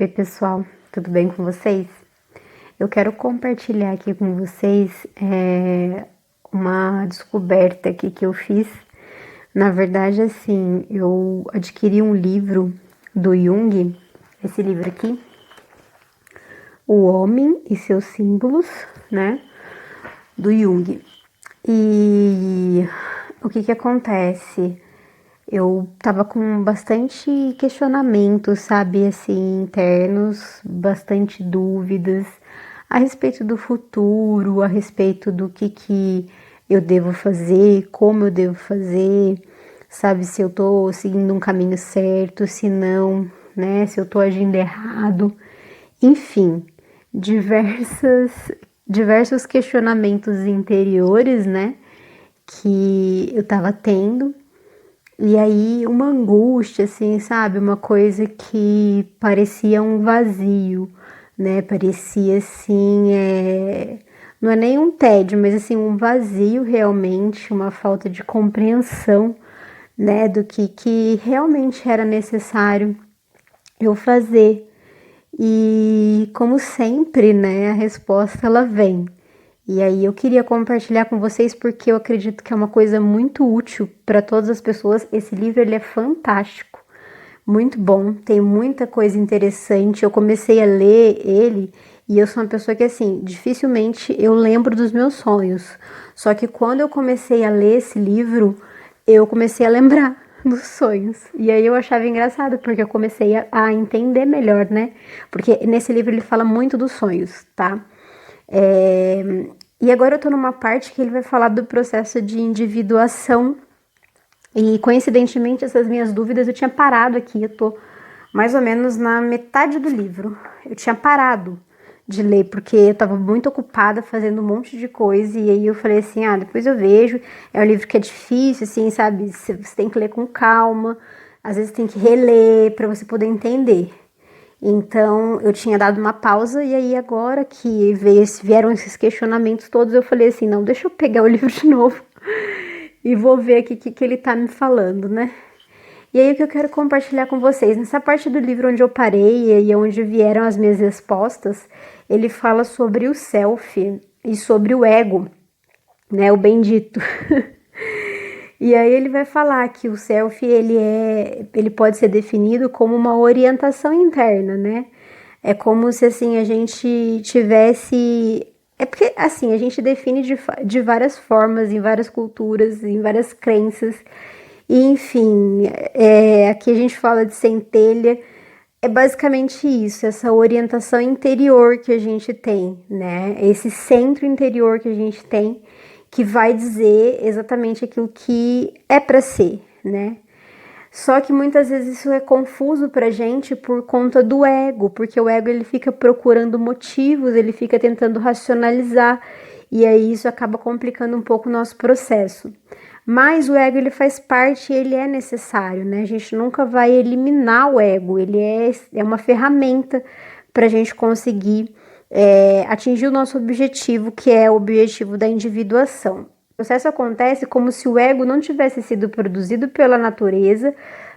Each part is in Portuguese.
Oi, pessoal, tudo bem com vocês? Eu quero compartilhar aqui com vocês uma descoberta aqui que eu fiz. Na verdade, assim, eu adquiri um livro do Jung, esse livro aqui, O Homem e Seus Símbolos, né, do Jung. E o que acontece? Eu tava com bastante questionamento, sabe, assim, internos, bastante dúvidas a respeito do futuro, a respeito do que eu devo fazer, como eu devo fazer, sabe, se eu tô seguindo um caminho certo, se não, né, se eu tô agindo errado, enfim, diversos questionamentos interiores, né, que eu tava tendo. E aí, uma angústia, assim, sabe? Uma coisa que parecia um vazio, né? Parecia, assim, não é nem um tédio, mas, assim, um vazio realmente, uma falta de compreensão, né? Do que realmente era necessário eu fazer. E, como sempre, né? A resposta, ela vem. E aí eu queria compartilhar com vocês porque eu acredito que é uma coisa muito útil para todas as pessoas. Esse livro ele é fantástico, muito bom, tem muita coisa interessante. Eu comecei a ler ele e eu sou uma pessoa que assim, dificilmente eu lembro dos meus sonhos. Só que quando eu comecei a ler esse livro, eu comecei a lembrar dos sonhos. E aí eu achava engraçado porque eu comecei a entender melhor, né? Porque nesse livro ele fala muito dos sonhos, tá? E agora eu tô numa parte que ele vai falar do processo de individuação. E coincidentemente, essas minhas dúvidas eu tinha parado aqui. Eu tô mais ou menos na metade do livro. Eu tinha parado de ler porque eu tava muito ocupada fazendo um monte de coisa. E aí eu falei assim: ah, depois eu vejo. É um livro que é difícil, assim, sabe? Você tem que ler com calma. Às vezes tem que reler para você poder entender. Então eu tinha dado uma pausa e aí agora que vieram esses questionamentos todos, eu falei assim, não, deixa eu pegar o livro de novo e vou ver aqui o que ele tá me falando, né? E aí o que eu quero compartilhar com vocês, nessa parte do livro onde eu parei e onde vieram as minhas respostas, ele fala sobre o self e sobre o ego, né, o bendito. E aí ele vai falar que o self ele pode ser definido como uma orientação interna, né? É como se assim a gente tivesse, é porque assim a gente define de várias formas, em várias culturas, em várias crenças. E enfim, aqui a gente fala de centelha. É basicamente isso, essa orientação interior que a gente tem, né? Esse centro interior que a gente tem, que vai dizer exatamente aquilo que é para ser, né? Só que muitas vezes isso é confuso pra gente por conta do ego, porque o ego ele fica procurando motivos, ele fica tentando racionalizar, e aí isso acaba complicando um pouco o nosso processo. Mas o ego ele faz parte, ele é necessário, né? A gente nunca vai eliminar o ego, ele é uma ferramenta para a gente conseguir atingir o nosso objetivo, que é o objetivo da individuação. O processo acontece como se o ego não tivesse sido produzido pela natureza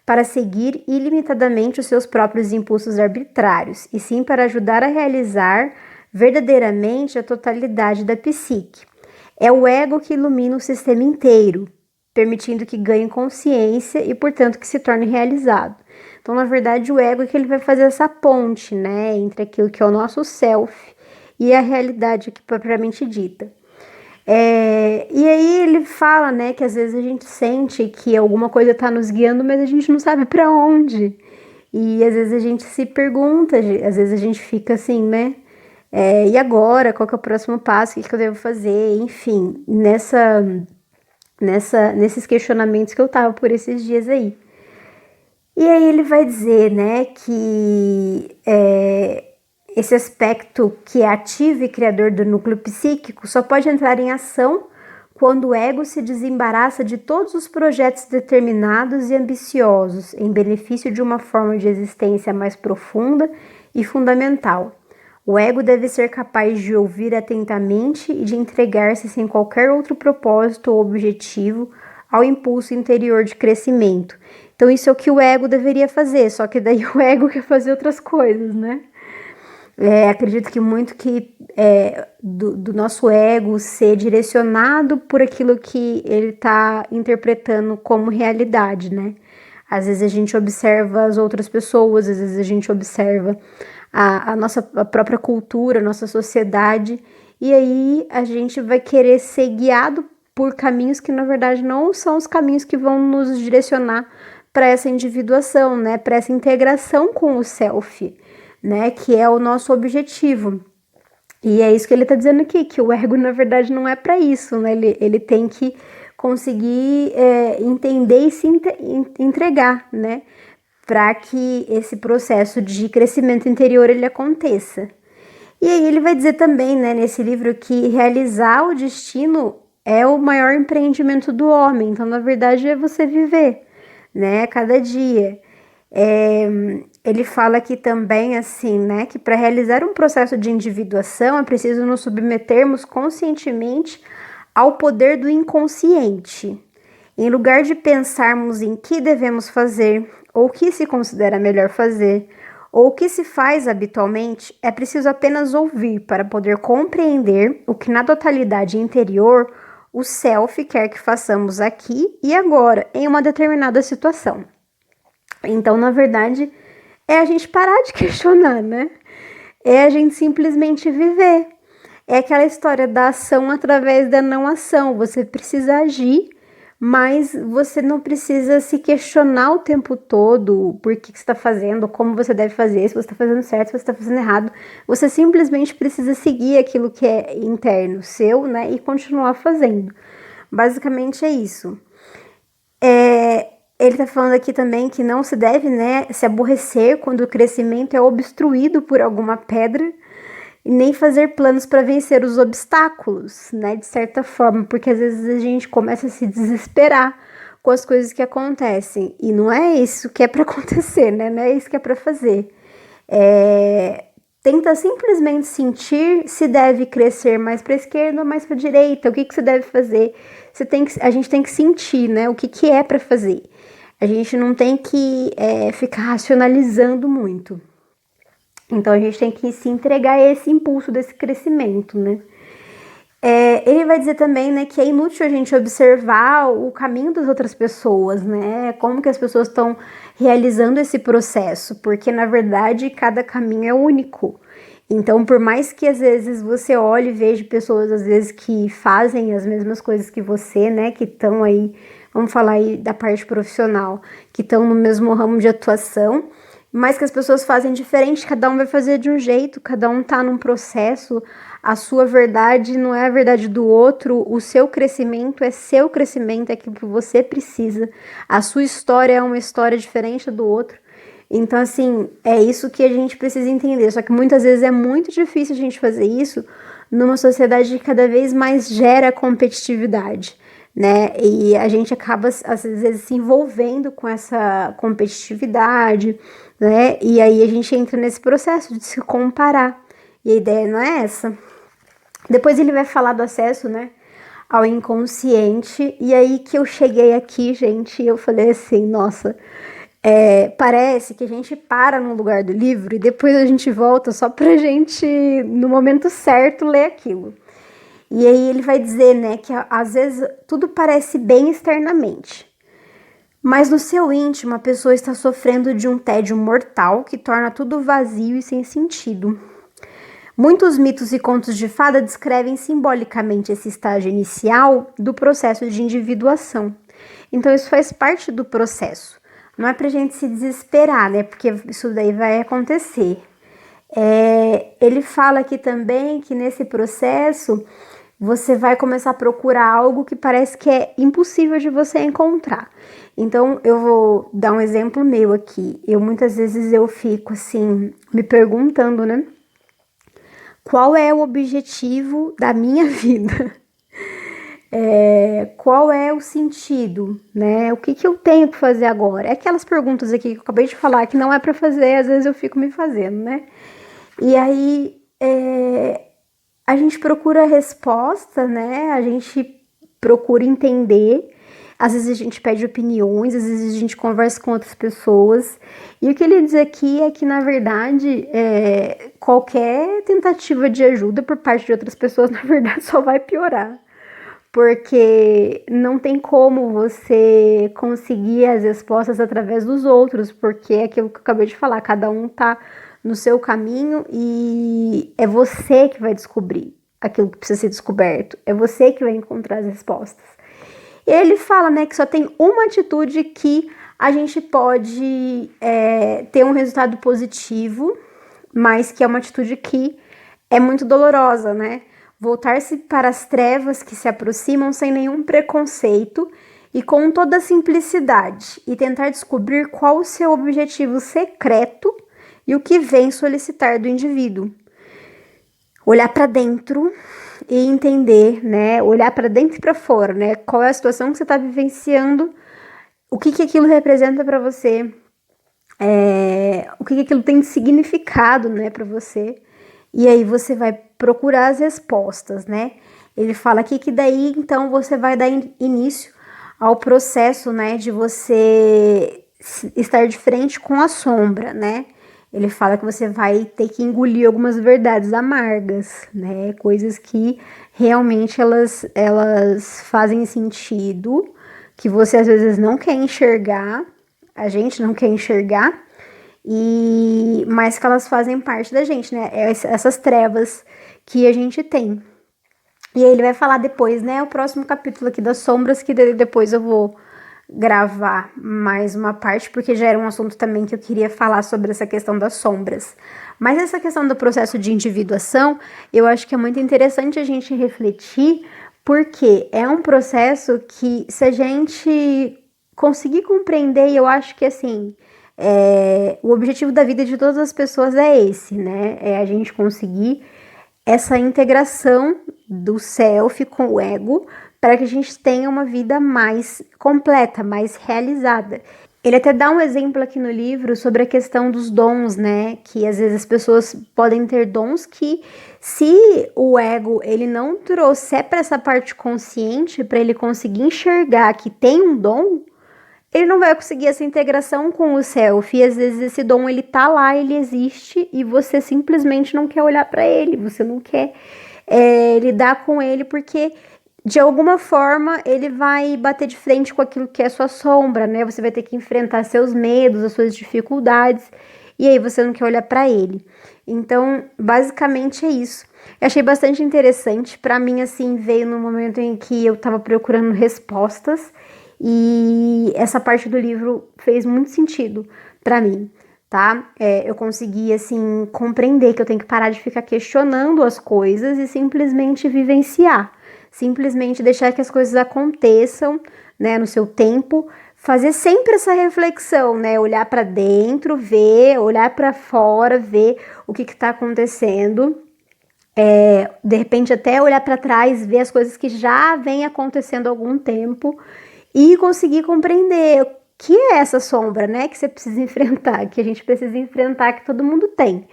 para seguir ilimitadamente os seus próprios impulsos arbitrários, e sim para ajudar a realizar verdadeiramente a totalidade da psique. É o ego que ilumina o sistema inteiro, permitindo que ganhe consciência e, portanto, que se torne realizado. Então, na verdade, o ego é que ele vai fazer essa ponte, né, entre aquilo que é o nosso self e a realidade aqui propriamente dita. E aí ele fala, né, que às vezes a gente sente que alguma coisa está nos guiando, mas a gente não sabe para onde. E às vezes a gente se pergunta, às vezes a gente fica assim, né? E agora? Qual que é o próximo passo? O que eu devo fazer? Enfim, nesses questionamentos que eu tava por esses dias aí. E aí ele vai dizer, né, que esse aspecto que é ativo e criador do núcleo psíquico só pode entrar em ação quando o ego se desembaraça de todos os projetos determinados e ambiciosos em benefício de uma forma de existência mais profunda e fundamental. O ego deve ser capaz de ouvir atentamente e de entregar-se sem qualquer outro propósito ou objetivo ao impulso interior de crescimento, Então isso é o que o ego deveria fazer, só que daí o ego quer fazer outras coisas, né? Acredito que muito do nosso ego ser direcionado por aquilo que ele está interpretando como realidade, né? Às vezes a gente observa as outras pessoas, às vezes a gente observa a nossa própria cultura, a nossa sociedade, e aí a gente vai querer ser guiado por caminhos que na verdade não são os caminhos que vão nos direcionar para essa individuação, né? Para essa integração com o self, né, que é o nosso objetivo. E é isso que ele está dizendo aqui, que o ego, na verdade, não é para isso, né? Ele tem que conseguir entender e se entregar, né? Para que esse processo de crescimento interior ele aconteça. E aí ele vai dizer também, né, nesse livro, que realizar o destino é o maior empreendimento do homem. Então, na verdade, é você viver, né, cada dia. Ele fala aqui também assim, né, que para realizar um processo de individuação é preciso nos submetermos conscientemente ao poder do inconsciente. Em lugar de pensarmos em que devemos fazer, ou o que se considera melhor fazer, ou o que se faz habitualmente, é preciso apenas ouvir para poder compreender o que na totalidade interior o self quer que façamos aqui e agora, em uma determinada situação. Então, na verdade, é a gente parar de questionar, né? É a gente simplesmente viver. É aquela história da ação através da não ação. Você precisa agir, mas você não precisa se questionar o tempo todo por que você está fazendo, como você deve fazer, se você está fazendo certo, se você está fazendo errado. Você simplesmente precisa seguir aquilo que é interno seu, né? E continuar fazendo. Basicamente é isso. Ele está falando aqui também que não se deve, né, se aborrecer quando o crescimento é obstruído por alguma pedra e nem fazer planos para vencer os obstáculos, né, de certa forma, porque às vezes a gente começa a se desesperar com as coisas que acontecem e não é isso que é para acontecer, né, não é isso que é para fazer. Tenta simplesmente sentir se deve crescer mais para a esquerda ou mais para a direita, o que você deve fazer. A gente tem que sentir, né, o que é para fazer. A gente não tem que ficar racionalizando muito. Então a gente tem que se entregar a esse impulso desse crescimento, né? Ele vai dizer também, né, que é inútil a gente observar o caminho das outras pessoas, né? Como que as pessoas estão realizando esse processo, porque na verdade cada caminho é único. Então, por mais que às vezes você olhe e veja pessoas às vezes que fazem as mesmas coisas que você, né, que estão aí, vamos falar aí da parte profissional, que estão no mesmo ramo de atuação, mas que as pessoas fazem diferente, cada um vai fazer de um jeito, cada um tá num processo, a sua verdade não é a verdade do outro, o seu crescimento é seu crescimento, é aquilo que você precisa, a sua história é uma história diferente do outro. Então, assim, é isso que a gente precisa entender. Só que muitas vezes é muito difícil a gente fazer isso numa sociedade que cada vez mais gera competitividade, né? E a gente acaba, às vezes, se envolvendo com essa competitividade, né? E aí a gente entra nesse processo de se comparar. E a ideia não é essa. Depois ele vai falar do acesso, né, ao inconsciente. E aí que eu cheguei aqui, gente, eu falei assim, nossa... parece que a gente para no lugar do livro e depois a gente volta só pra gente, no momento certo, ler aquilo. E aí ele vai dizer, né, que às vezes tudo parece bem externamente, mas no seu íntimo a pessoa está sofrendo de um tédio mortal que torna tudo vazio e sem sentido. Muitos mitos e contos de fada descrevem simbolicamente esse estágio inicial do processo de individuação. Então isso faz parte do processo. Não é pra gente se desesperar, né? Porque isso daí vai acontecer. Ele fala aqui também que nesse processo você vai começar a procurar algo que parece que é impossível de você encontrar. Então eu vou dar um exemplo meu aqui. Muitas vezes eu fico assim, me perguntando, né? Qual é o objetivo da minha vida? Qual é o sentido, né? O que eu tenho que fazer agora? É aquelas perguntas aqui que eu acabei de falar que não é para fazer, às vezes eu fico me fazendo, né? E aí a gente procura a resposta, né? A gente procura entender, às vezes a gente pede opiniões, às vezes a gente conversa com outras pessoas. E o que ele diz aqui é que, na verdade, qualquer tentativa de ajuda por parte de outras pessoas, na verdade, só vai piorar. Porque não tem como você conseguir as respostas através dos outros, porque é aquilo que eu acabei de falar, cada um tá no seu caminho e é você que vai descobrir aquilo que precisa ser descoberto, é você que vai encontrar as respostas. E ele fala, né, que só tem uma atitude que a gente pode ter um resultado positivo, mas que é uma atitude que é muito dolorosa, né? Voltar-se para as trevas que se aproximam sem nenhum preconceito e com toda simplicidade, e tentar descobrir qual o seu objetivo secreto e o que vem solicitar do indivíduo. Olhar para dentro e entender, né? Olhar para dentro e para fora, né? Qual é a situação que você está vivenciando, o que aquilo representa para você, o que aquilo tem de significado, né, para você. E aí você vai procurar as respostas, né? Ele fala aqui que daí, então, você vai dar início ao processo, né, de você estar de frente com a sombra, né? Ele fala que você vai ter que engolir algumas verdades amargas, né? Coisas que realmente elas fazem sentido, que você às vezes não quer enxergar, a gente não quer enxergar, mas que elas fazem parte da gente, né? Essas trevas que a gente tem. E aí ele vai falar depois, né? O próximo capítulo aqui das sombras, que depois eu vou gravar mais uma parte, porque já era um assunto também que eu queria falar sobre essa questão das sombras. Mas essa questão do processo de individuação, eu acho que é muito interessante a gente refletir, porque é um processo que, se a gente conseguir compreender, eu acho que assim, o objetivo da vida de todas as pessoas é esse, né? É a gente conseguir essa integração do self com o ego para que a gente tenha uma vida mais completa, mais realizada. Ele até dá um exemplo aqui no livro sobre a questão dos dons, né? Que às vezes as pessoas podem ter dons que, se o ego ele não trouxer para essa parte consciente, para ele conseguir enxergar que tem um dom, ele não vai conseguir essa integração com o self. E às vezes esse dom ele tá lá, ele existe e você simplesmente não quer olhar para ele, você não quer lidar com ele porque de alguma forma ele vai bater de frente com aquilo que é sua sombra, né? Você vai ter que enfrentar seus medos, as suas dificuldades, e aí você não quer olhar para ele. Então, basicamente é isso. Eu achei bastante interessante. Para mim, assim, veio no momento em que eu tava procurando respostas, e essa parte do livro fez muito sentido para mim, tá? Eu consegui, assim, compreender que eu tenho que parar de ficar questionando as coisas e simplesmente vivenciar. Simplesmente deixar que as coisas aconteçam, né, no seu tempo, fazer sempre essa reflexão, né, olhar para dentro, ver, olhar para fora, ver o que está acontecendo, de repente até olhar para trás, ver as coisas que já vem acontecendo há algum tempo e conseguir compreender o que é essa sombra, né, que você precisa enfrentar, que a gente precisa enfrentar, que todo mundo tem.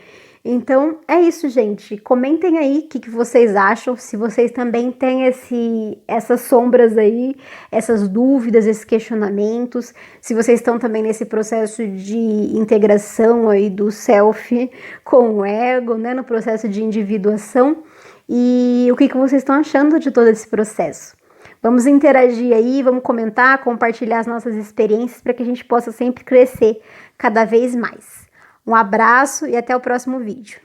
Então, é isso, gente. Comentem aí o que vocês acham, se vocês também têm essas sombras aí, essas dúvidas, esses questionamentos, se vocês estão também nesse processo de integração aí do self com o ego, né, no processo de individuação, e o que vocês estão achando de todo esse processo. Vamos interagir aí, vamos comentar, compartilhar as nossas experiências para que a gente possa sempre crescer cada vez mais. Um abraço e até o próximo vídeo.